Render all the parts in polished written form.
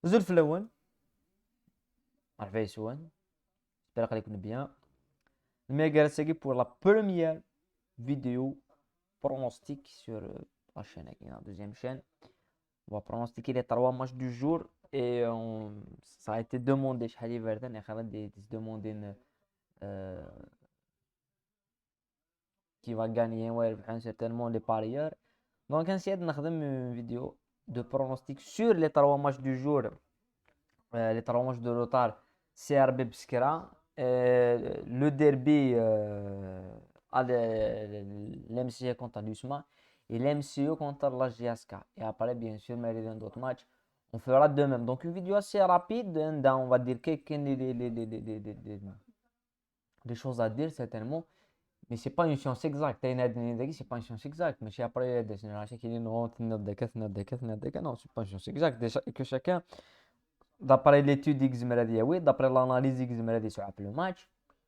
زلف الأول Arvaïsouane. J'espère qu'elle écoute bien. Méga Segui pour la première vidéo pronostic sur la chaîne, la deuxième chaîne. On va pronostiquer les trois matchs du jour et ça a été demandé chez Ali Verden et Khaled demandé euh, qui va gagner ouais, certainement les parieurs. Donc, on de faire une vidéo de pronostic sur les trois matchs du jour, les trois matchs de retard CRB Biskra, le derby à l'MCA contre l'USMA et l'MCO contre la GSK. Et après, bien sûr, mais dans d'autres matchs, on fera de même. Donc, une vidéo assez rapide, on va dire quelques des choses à dire certainement. Mais c'est pas une science exacte. C'est pas une science exacte. Mais après, il y a des générations qui disent non, non, c'est pas une science exacte. Que chacun, d'après l'étude X maladie, oui, d'après l'analyse X maladie sur le match,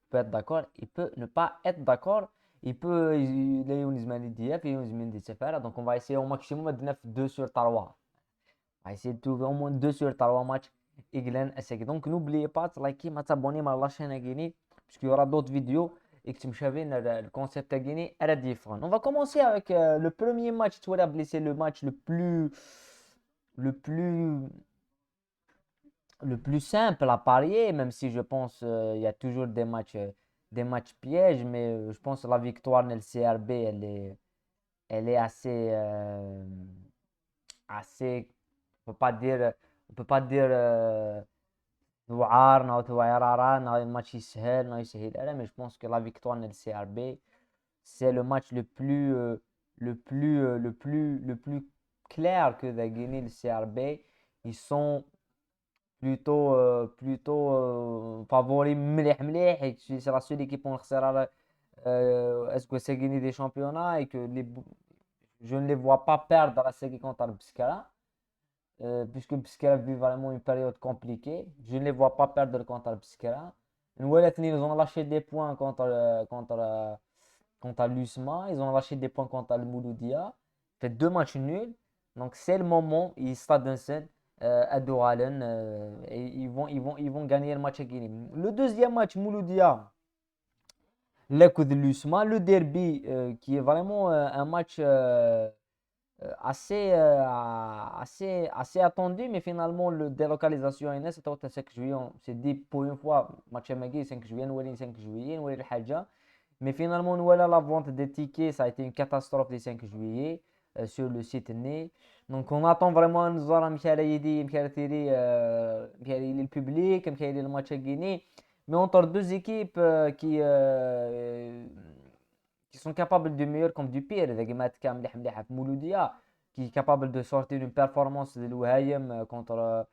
peut être d'accord, il peut ne pas être d'accord. Il peut, il y a une maladie, il y a une maladie donc on va essayer au maximum de 2 sur 3. On va essayer de trouver au moins 2 sur 3 matchs. Donc n'oubliez pas de liker, de s'abonner à la chaîne Guinée, puisqu'il y aura d'autres vidéos et que tu me savez, le concept à Guinée est différent. On va commencer avec le premier match. Tu vois, c'est le match le plus, le plus simple à parier, même si je pense il y a toujours des matchs pièges, mais je pense que la victoire dans le CRB, elle est assez, on peut pas dire وعار ناو توعرارا ناو الماتش يسهل ناو يسهل لا mais je pense que la victoire dans le CRB c'est le match le plus clair que va gagner le CRB. Ils sont plutôt favoris مليح مليح et c'est la seule équipe on sera est-ce que c'est gagner des championnats et que je ne les vois pas perdre la série contre le Pescara. Puisque Pescara vit vraiment une période compliquée. Je ne les vois pas perdre contre le Pescara. Ils ont lâché des points contre l'USMA. Ils ont lâché des points contre le Mouloudia. Fait deux matchs nuls. Donc c'est le moment. Ils stade à Douralen. Et ils vont gagner le match à Guinée. Le deuxième match, Mouloudia. L'Eco de l'USMA. Le derby, qui est vraiment un match assez attendu, mais finalement, le délocalisation est c'est au 5 juillet. On s'est dit pour une fois, match Magui 5 juillet, nous 5 juillet, nous le Hadja. Mais finalement, nous la vente des tickets, ça a été une catastrophe le 5 juillet sur le site né. Donc, on attend vraiment nous voir Michael Ayedi, Michael Thierry, le public, Michael le match à Guinée. Mais entre deux équipes qui sont capables du meilleur comme du pire. إذا كيما تكا مليح مليح في مولوديا qui est capable de sortir une performance de l'Ouhaïm contre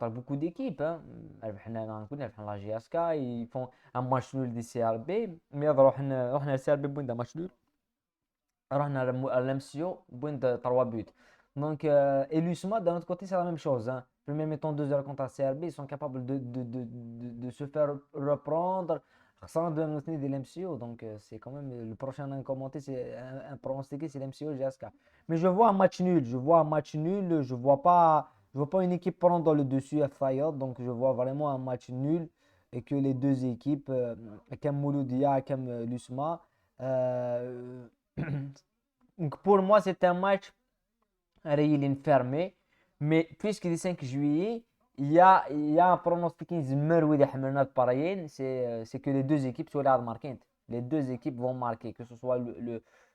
beaucoup d'équipes. Hein. La GSK, ils font un match nul du CRB. Mais رحنا الCRB بوين match nul. رحنا à l'MCO بوين 3 buts. Donc, et l'USMA, d'un autre côté, c'est la même chose. Hein. Premier mi-temps 2 heures contre la CRB, ils sont capables de se faire reprendre sans de nous tenir de l'MCO. Donc, c'est quand même le prochain à commenter, c'est un pronostiqué, c'est l'MCO GSK. Mais je vois un match nul. Je vois un match nul. Je vois pas une équipe prendre le dessus à Fayard. Donc, je vois vraiment un match nul et que les deux équipes, comme Mouloudia, comme l'USMA, euh, donc pour moi, c'est un match réel fermé. Mais puisqu'il est 5 juillet, il y a un pronostic qui c'est que les deux équipes soient là marquer. Les deux équipes vont marquer, que ce soit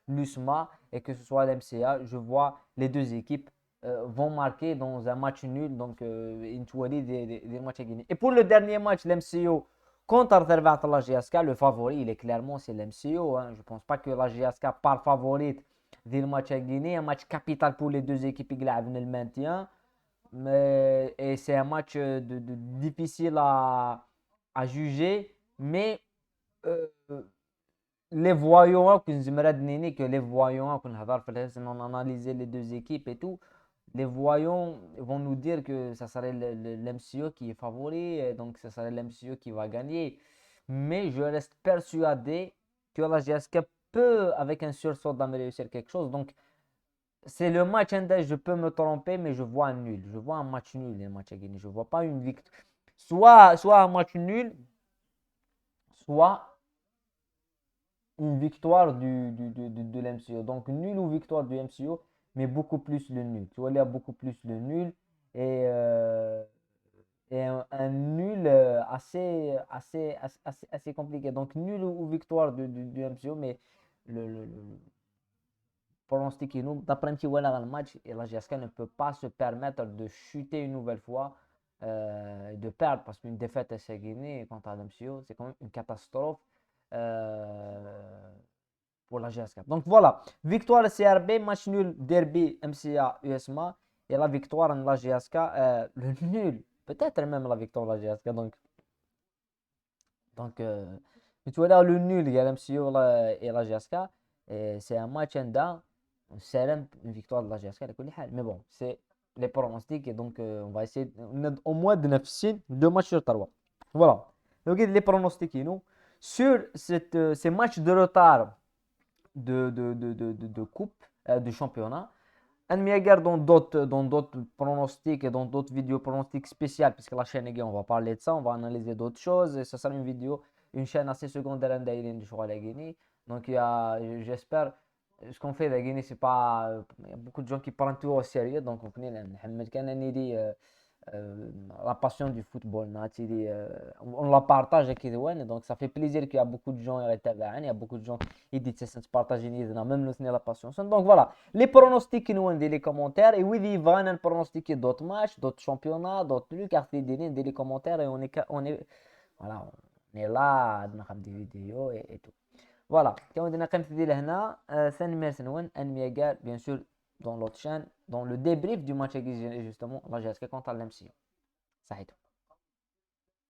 l'USMA et que ce soit l'MCA. Je vois les deux équipes vont marquer dans un match nul. Donc, une soirée des matchs à gagner. Et pour le dernier match, l'MCO contre la GSK, le favori, il est clairement c'est l'MCO. Hein. Je ne pense pas que la GSK part favorite dès le match à Guinée, un match capital pour les deux équipes qui gagnent le maintien. Et c'est un match difficile à juger, mais euh, les voyants, que les voyants, qu'on a analysé les deux équipes et tout, les voyants vont nous dire que ça serait l'MCO qui est favori, et donc ça serait l'MCO qui va gagner. Mais je reste persuadé que la GSK peut, avec un sursaut, réussir quelque chose. Donc, c'est le match je peux me tromper, mais je vois un nul. Je vois un match nul, les matchs à gagner. Je vois pas une victoire. Soit un match nul, soit une victoire de l'MCO. Donc, nul ou victoire du MCO, mais beaucoup plus le nul. Tu vois, il y a beaucoup plus le nul et, un nul assez compliqué. Donc, nul ou victoire du MCO, mais le pronostic est nous. D'après un petit dans le match, et la GSK ne peut pas se permettre de chuter une nouvelle fois, de perdre, parce qu'une défaite à Guinée contre la MCO, c'est quand même une catastrophe. Euh, pour la GS4. Donc voilà, victoire CRB, match nul, derby MCA USMA et la victoire de la GSK, le nul, peut-être même la victoire de la GSK. Donc tu vois là le nul, il y a l'MCA et la GSK, c'est un match en c'est une victoire de la GSK. Mais bon, c'est les pronostics et donc on va essayer au moins de 9 deux matchs sur 3. Voilà, donc les pronostics, nous, sur ces matchs de retard de coupe, de championnat. Un Mieger dans d'autres pronostics et dans d'autres vidéos pronostics spéciales, puisque la chaîne, on va parler de ça, on va analyser d'autres choses. Et ça sera une vidéo, une chaîne assez secondaire de choix la Guinée. Donc, j'espère, ce qu'on fait la Guinée, c'est pas. Il y a beaucoup de gens qui prennent tout au sérieux. Donc, on connaît, euh, la passion du football. On la partage avec les ouens, donc ça fait plaisir qu'il y a beaucoup de gens qui regardent, il y a beaucoup de gens qui disent que c'est partagé, même nous la passion. Donc voilà, les pronostics nous dans les commentaires et oui, il va nous pronostiquer d'autres matchs, d'autres championnats, d'autres trucs, car dans les commentaires et voilà, on est là, on a des vidéos et tout. Voilà, كما بدنا كنبتدي لهنا ثاني ميرس نون انمي قال bien sûr dans l'autre chaîne dans le débrief du match justement la GSK contre l'MCO. صحيح.